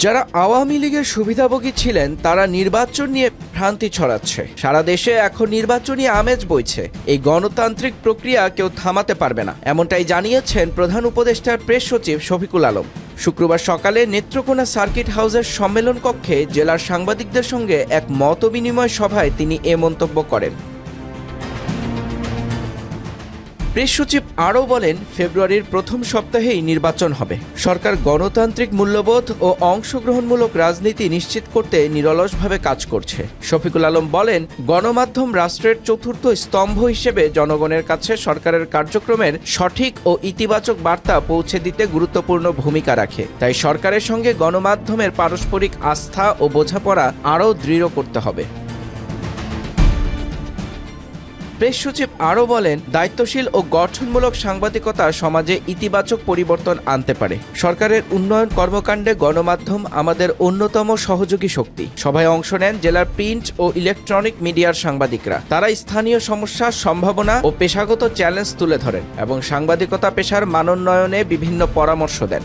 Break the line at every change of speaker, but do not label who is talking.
যারা আওয়ামী লীগের সুবিধাভোগী ছিলেন তারা নির্বাচন নিয়ে ভ্রান্তি ছড়াচ্ছে। সারা দেশে এখন নির্বাচনী আমেজ বইছে। এই গণতান্ত্রিক প্রক্রিয়া কেউ থামাতে পারবে না, এমনটাই জানিয়েছেন প্রধান উপদেষ্টার প্রেস সচিব শফিকুল আলম। শুক্রবার সকালে নেত্রকোনা সার্কিট হাউসের সম্মেলন কক্ষে জেলার সাংবাদিকদের সঙ্গে এক মতবিনিময় সভায় তিনি এ মন্তব্য করেন। প্রেস সচিব আরও বলেন, ফেব্রুয়ারির প্রথম সপ্তাহেই নির্বাচন হবে। সরকার গণতান্ত্রিক মূল্যবোধ ও অংশগ্রহণমূলক রাজনীতি নিশ্চিত করতে নিরলসভাবে কাজ করছে। শফিকুল আলম বলেন, গণমাধ্যম রাষ্ট্রের চতুর্থ স্তম্ভ হিসেবে জনগণের কাছে সরকারের কার্যক্রমের সঠিক ও ইতিবাচক বার্তা পৌঁছে দিতে গুরুত্বপূর্ণ ভূমিকা রাখে। তাই সরকারের সঙ্গে গণমাধ্যমের পারস্পরিক আস্থা ও বোঝাপড়া আরও দৃঢ় করতে হবে। প্রেস সচিব আরও বলেন, দায়িত্বশীল ও গঠনমূলক সাংবাদিকতা সমাজে ইতিবাচক পরিবর্তন আনতে পারে। সরকারের উন্নয়ন কর্মকাণ্ডে গণমাধ্যম আমাদের অন্যতম সহযোগী শক্তি। সভায় অংশ নেন জেলার প্রিন্ট ও ইলেকট্রনিক মিডিয়ার সাংবাদিকরা। তারা স্থানীয় সমস্যা, সম্ভাবনা ও পেশাগত চ্যালেঞ্জ তুলে ধরেন এবং সাংবাদিকতা পেশার মানোন্নয়নে বিভিন্ন পরামর্শ দেন।